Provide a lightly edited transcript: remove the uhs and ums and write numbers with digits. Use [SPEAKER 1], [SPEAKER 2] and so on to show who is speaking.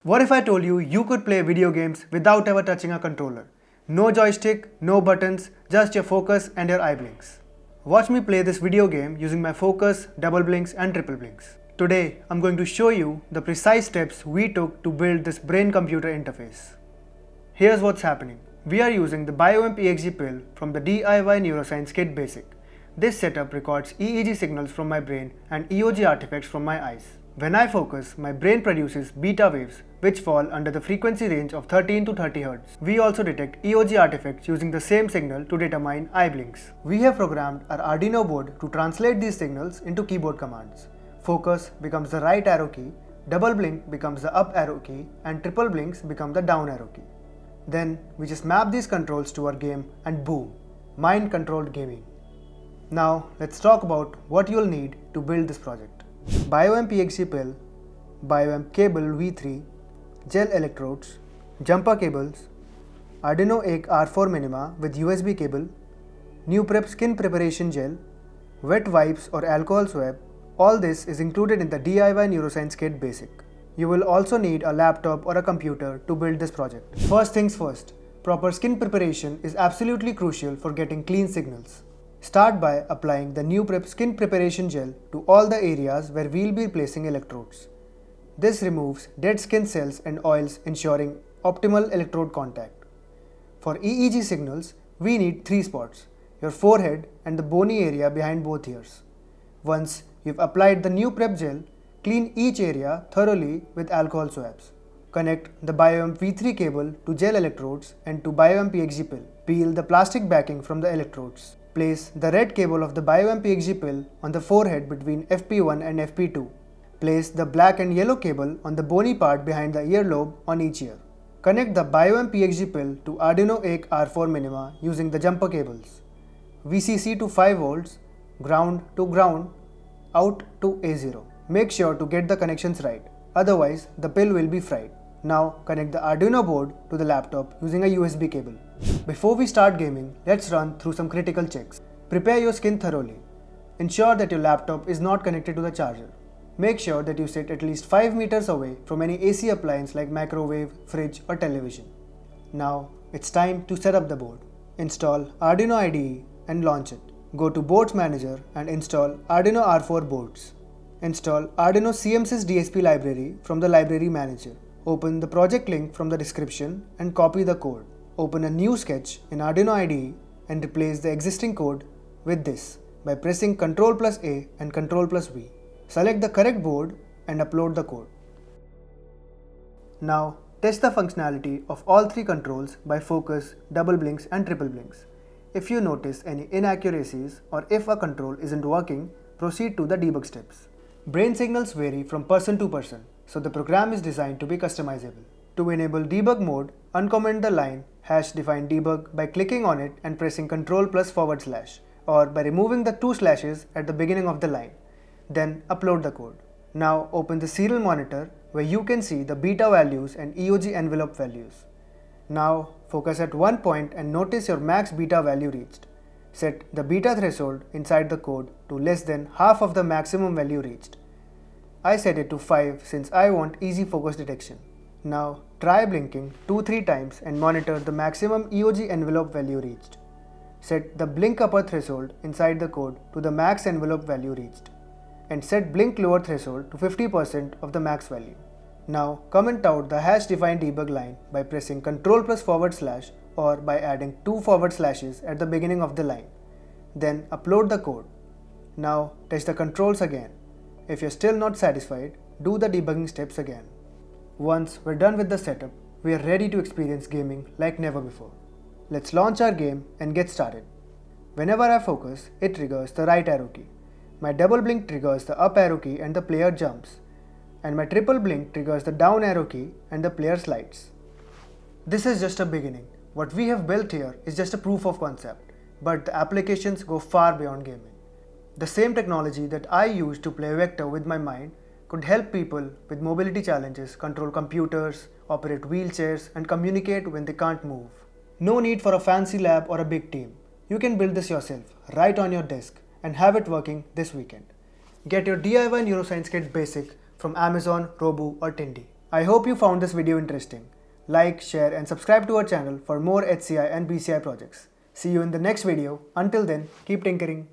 [SPEAKER 1] What if I told you you could play video games without ever touching a controller? No joystick, no buttons, just your focus and your eye blinks. Watch me play this video game using my focus, double blinks and triple blinks. Today, I'm going to show you the precise steps we took to build this brain-computer interface. Here's what's happening. We are using the BioAmp EXG Pill from the DIY Neuroscience Kit Basic. This setup records EEG signals from my brain and EOG artifacts from my eyes. When I focus, my brain produces beta waves which fall under the frequency range of 13 to 30 Hz. We also detect EOG artifacts using the same signal to determine eye blinks. We have programmed our Arduino board to translate these signals into keyboard commands. Focus becomes the right arrow key, double blink becomes the up arrow key, and triple blinks become the down arrow key. Then we just map these controls to our game and boom, mind-controlled gaming. Now let's talk about what you'll need to build this project. BioAmp EXG Pill, BioAmp cable V3, gel electrodes, jumper cables, Arduino EEG R4 minima with USB cable, NuPrep skin preparation gel, wet wipes or alcohol swab. All this is included in the DIY Neuroscience Kit Basic. You will also need a laptop or a computer to build this project. First things first, proper skin preparation is absolutely crucial for getting clean signals. Start by applying the NuPrep skin preparation gel to all the areas where we'll be placing electrodes. This removes dead skin cells and oils, ensuring optimal electrode contact. For EEG signals, we need 3 spots: your forehead and the bony area behind both ears. Once you've applied the NuPrep gel, clean each area thoroughly with alcohol swabs. Connect the BioAmp V3 cable to gel electrodes and to BioAmp EXG Pill. Peel the plastic backing from the electrodes. Place the red cable of the BioAmp EXG Pill on the forehead between FP1 and FP2. Place the black and yellow cable on the bony part behind the earlobe on each ear. Connect the BioAmp EXG Pill to Arduino EEG R4 minima using the jumper cables. VCC to 5 volts, ground to ground, out to A0. Make sure to get the connections right, otherwise the pill will be fried. Now connect the Arduino board to the laptop using a USB cable. Before we start gaming, let's run through some critical checks. Prepare your skin thoroughly. Ensure that your laptop is not connected to the charger. Make sure that you sit at least 5 meters away from any AC appliance like microwave, fridge or television. Now it's time to set up the board. Install Arduino IDE and launch it. Go to Boards Manager and install Arduino R4 boards. Install Arduino CMSys DSP library from the Library Manager. Open the project link from the description and copy the code. Open a new sketch in Arduino IDE and replace the existing code with this by pressing Ctrl+A and Ctrl+V. Select the correct board and upload the code. Now test the functionality of all 3 controls by focus, double blinks and triple blinks. If you notice any inaccuracies or if a control isn't working, proceed to the debug steps. Brain signals vary from person to person, so the program is designed to be customizable. To enable debug mode, uncomment the line #define_debug by clicking on it and pressing Ctrl+// or by removing the 2 slashes at the beginning of the line. Then upload the code. Now open the serial monitor where you can see the beta values and EOG envelope values. Now focus at one point and notice your max beta value reached. Set the beta threshold inside the code to less than half of the maximum value reached. I set it to 5 since I want easy focus detection. Now try blinking 2-3 times and monitor the maximum EOG envelope value reached. Set the blink upper threshold inside the code to the max envelope value reached. And set blink lower threshold to 50% of the max value. Now comment out the #define_debug line by pressing Ctrl+/ or by adding 2 forward slashes at the beginning of the line. Then upload the code. Now test the controls again. If you're still not satisfied, do the debugging steps again. Once we're done with the setup, we are ready to experience gaming like never before. Let's launch our game and get started. Whenever I focus, it triggers the right arrow key. My double blink triggers the up arrow key and the player jumps. And my triple blink triggers the down arrow key and the player slides. This is just a beginning. What we have built here is just a proof of concept, but the applications go far beyond gaming. The same technology that I use to play vector with my mind could help people with mobility challenges control computers, operate wheelchairs, and communicate when they can't move. No need for a fancy lab or a big team. You can build this yourself, right on your desk, and have it working this weekend. Get your DIY Neuroscience Kit Basic from Amazon, Robo, or Tindy. I hope you found this video interesting. Like, share and subscribe to our channel for more HCI and BCI projects. See you in the next video. Until then, keep tinkering.